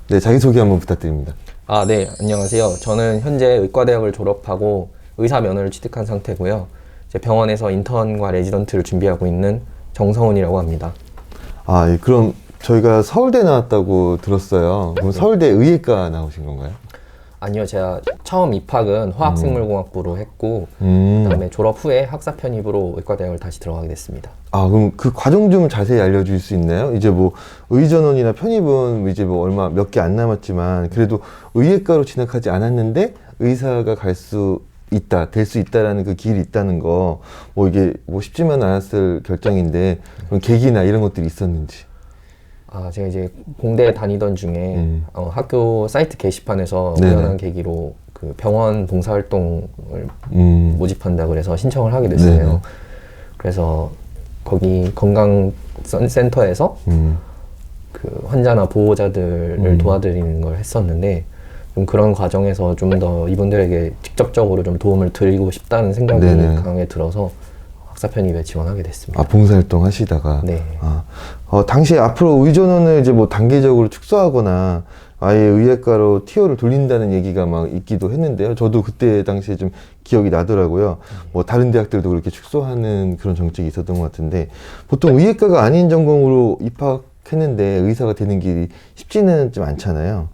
네, 자기소개 한번 부탁드립니다. 네, 안녕하세요. 저는 현재 의과대학을 졸업하고 의사 면허를 취득한 상태고요. 이제 병원에서 인턴과 레지던트를 준비하고 있는 정성훈이라고 합니다. 예, 그럼 저희가 서울대 나왔다고 들었어요. 그럼 서울대 의예과 나오신 건가요? 아니요, 제가 처음 입학은 화학생물공학부로 했고 그다음에 졸업 후에 학사 편입으로 의과대학을 다시 들어가게 됐습니다. 그럼 그 과정 좀 자세히 알려줄 수 있나요? 이제 뭐 의전원이나 편입은 이제 뭐 얼마 몇 개 안 남았지만 그래도 의예과로 진학하지 않았는데 의사가 될 수 있다라는 그 길이 있다는 거, 뭐 이게 뭐 쉽지만 않았을 결정인데 그런 계기나 이런 것들이 있었는지. 제가 이제 공대 다니던 중에 학교 사이트 게시판에서 우연한 계기로 그 병원 봉사활동을 모집한다 그래서 신청을 하게 됐어요. 네네. 그래서 거기 건강센터에서 그 환자나 보호자들을 도와드리는 걸 했었는데, 좀 그런 과정에서 좀 더 이분들에게 직접적으로 좀 도움을 드리고 싶다는 생각이 네네. 강하게 들어서 학사 편입에 지원하게 됐습니다. 봉사활동 하시다가. 네. 당시에 앞으로 의전원을 이제 뭐 단계적으로 축소하거나 아예 의예과로 티어를 돌린다는 얘기가 막 있기도 했는데요. 저도 그때 당시에 좀 기억이 나더라고요. 뭐 다른 대학들도 그렇게 축소하는 그런 정책이 있었던 것 같은데, 보통 의예과가 아닌 전공으로 입학했는데 의사가 되는 길이 쉽지는 좀 않잖아요.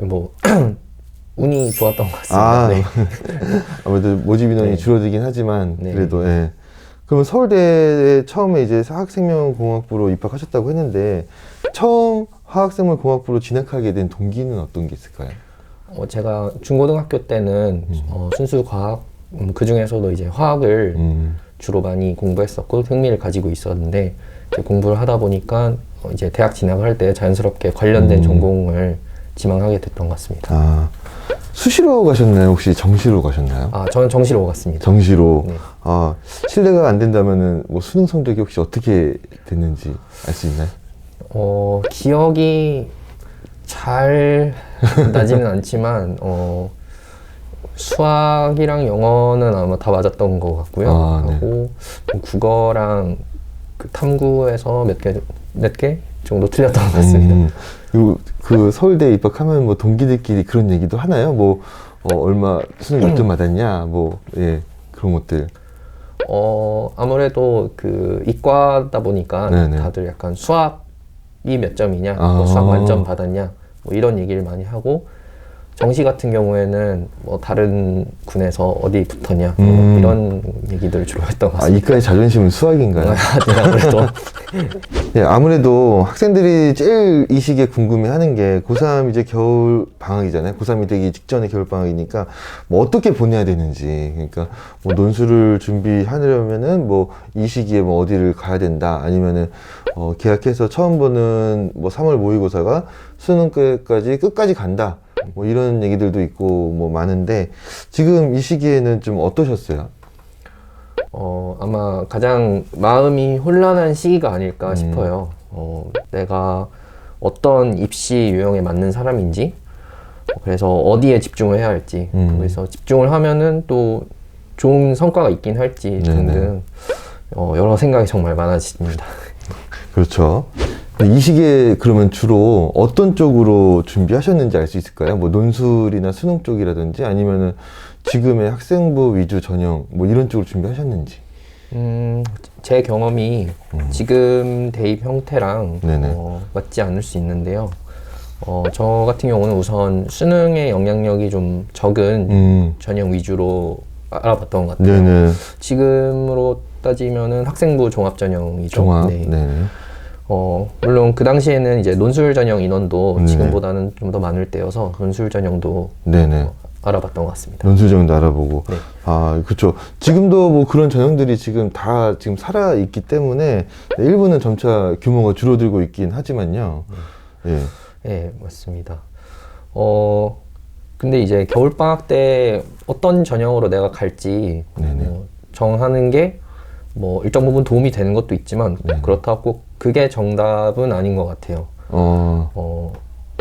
뭐 운이 좋았던 것 같습니다. 네. 아무래도 모집 인원이 네. 줄어들긴 하지만 네. 그래도 예. 그러면 서울대에 처음에 이제 화학생명공학부로 입학하셨다고 했는데, 처음 화학생물공학부로 진학하게 된 동기는 어떤 게 있을까요? 제가 중고등학교 때는 순수 과학, 그 중에서도 이제 화학을 주로 많이 공부했었고 흥미를 가지고 있었는데, 이제 공부를 하다 보니까 이제 대학 진학을 할 때 자연스럽게 관련된 전공을 지망하게 됐던 것 같습니다. 수시로 가셨나요? 혹시 정시로 가셨나요? 저는 정시로 갔습니다. 정시로. 네. 실례가 안 된다면은 뭐 수능 성적이 혹시 어떻게 됐는지 알 수 있나요? 기억이 잘 나지는 않지만 수학이랑 영어는 아마 다 맞았던 것 같고요. 네. 하고 국어랑 그 탐구에서 몇 개 정도 틀렸던 것 같습니다. 그리고 그 서울대에 입학하면 뭐 동기들끼리 그런 얘기도 하나요? 뭐 얼마 수능 몇 점 받았냐? 뭐 그런 것들. 아무래도 그 이과다 보니까 네네. 다들 약간 수학이 몇 점이냐, 뭐 수학 만점 받았냐, 뭐 이런 얘기를 많이 하고, 정시 같은 경우에는 뭐 다른 군에서 어디 붙었냐, 뭐 이런 얘기들 주로 했던 것 같습니다. 이과의 자존심은 수학인가요? 네, 아무래도. 네, 아무래도 학생들이 제일 이 시기에 궁금해하는 게 고3 이제 겨울 방학이잖아요. 고3이 되기 직전에 겨울 방학이니까 뭐 어떻게 보내야 되는지, 그러니까 뭐 논술을 준비하려면은 뭐 이 시기에 뭐 어디를 가야 된다, 아니면은 계약해서 처음 보는 뭐 3월 모의고사가 수능 때까지 끝까지 간다, 뭐 이런 얘기들도 있고 뭐 많은데, 지금 이 시기에는 좀 어떠셨어요? 아마 가장 마음이 혼란한 시기가 아닐까 싶어요. 내가 어떤 입시 유형에 맞는 사람인지, 그래서 어디에 집중을 해야 할지, 그래서 집중을 하면은 또 좋은 성과가 있긴 할지 등등 여러 생각이 정말 많아집니다. 그렇죠. 이 시기에 그러면 주로 어떤 쪽으로 준비하셨는지 알 수 있을까요? 뭐 논술이나 수능 쪽이라든지, 아니면은 지금의 학생부 위주 전형 뭐 이런 쪽으로 준비하셨는지. 제 경험이 지금 대입 형태랑 네네. 맞지 않을 수 있는데요. 저 같은 경우는 우선 수능의 영향력이 좀 적은 전형 위주로 알아봤던 것 같아요. 네네. 지금으로 따지면은 학생부 종합 전형이죠. 종합. 네. 네네. 물론 그 당시에는 이제 논술 전형 인원도 네. 지금보다는 좀 더 많을 때여서 논술 전형도 네네. 알아봤던 것 같습니다. 논술 전형도 알아보고. 네. 그렇죠. 지금도 뭐 그런 전형들이 지금 다 지금 살아 있기 때문에 일부는 점차 규모가 줄어들고 있긴 하지만요. 네, 맞습니다. 근데 이제 겨울방학 때 어떤 전형으로 내가 갈지 정하는 게 뭐 일정 부분 도움이 되는 것도 있지만 그렇다고 꼭 그게 정답은 아닌 것 같아요.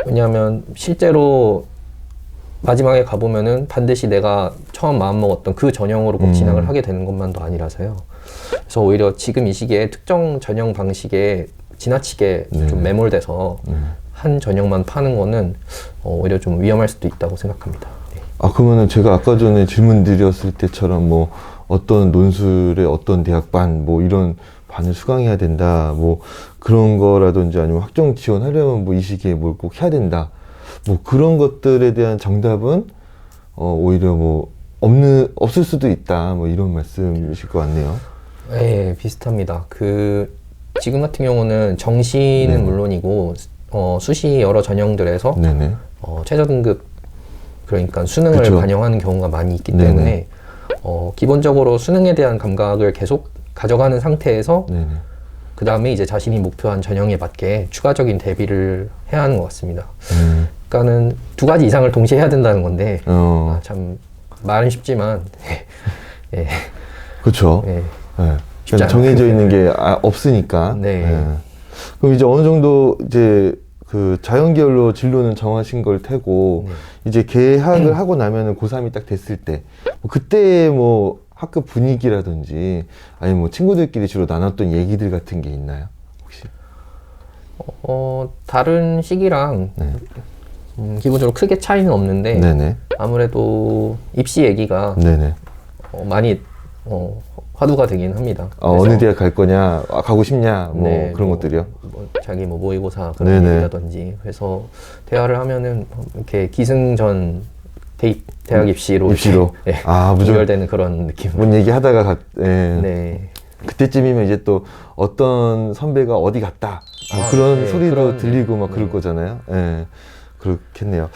왜냐하면 실제로 마지막에 가보면은 반드시 내가 처음 마음먹었던 그 전형으로 꼭 진학을 하게 되는 것만도 아니라서요. 그래서 오히려 지금 이 시기에 특정 전형 방식에 지나치게 네. 좀 매몰돼서 한 전형만 파는 거는 오히려 좀 위험할 수도 있다고 생각합니다. 네. 아, 그러면은 제가 아까 전에 질문 드렸을 때처럼 뭐 어떤 논술의 어떤 대학반 뭐 이런 반을 수강해야 된다 뭐 그런 거라든지 아니면 학종 지원하려면 뭐 이 시기에 뭘 꼭 해야 된다 뭐 그런 것들에 대한 정답은 오히려 뭐 없을 수도 있다 뭐 이런 말씀이실 것 같네요. 네, 비슷합니다. 지금 같은 경우는 정시는 네. 물론이고 수시 여러 전형들에서 네네. 최저 등급 그러니까 수능을 그쵸. 반영하는 경우가 많이 있기 네네. 때문에 기본적으로 수능에 대한 감각을 계속 가져가는 상태에서 네네. 그 다음에 이제 자신이 목표한 전형에 맞게 추가적인 대비를 해야 하는 것 같습니다. 그러니까는 두 가지 이상을 동시에 해야 된다는 건데 참 말은 쉽지만 예, 그렇죠. 예. 네. 쉽지 정해져 있는 게 없으니까. 네. 네. 그럼 이제 어느 정도 이제 그 자연계열로 진로는 정하신 걸 테고 이제 개학을 하고 나면은 고3이 딱 됐을 때 그때 뭐 학급 분위기라든지 아니면 뭐 친구들끼리 주로 나눴던 얘기들 같은 게 있나요? 혹시? 다른 시기랑 네. 기본적으로 크게 차이는 없는데 네네. 아무래도 입시 얘기가 네네. 많이 화두가 되긴 합니다. 어느 대학 갈 거냐, 가고 싶냐, 뭐 네, 그런 것들이요. 자기 뭐 모의고사 그런 네네. 얘기라든지 그래서 대화를 하면은 이렇게 기승전 대학 입시로 입시로. 예, 무조건 연결되는 그런 느낌. 뭔 얘기 하다가 예. 네. 그때쯤이면 이제 또 어떤 선배가 어디 갔다 뭐 그런 네, 소리도 그런, 들리고 막 그럴 네. 거잖아요. 예. 그렇겠네요.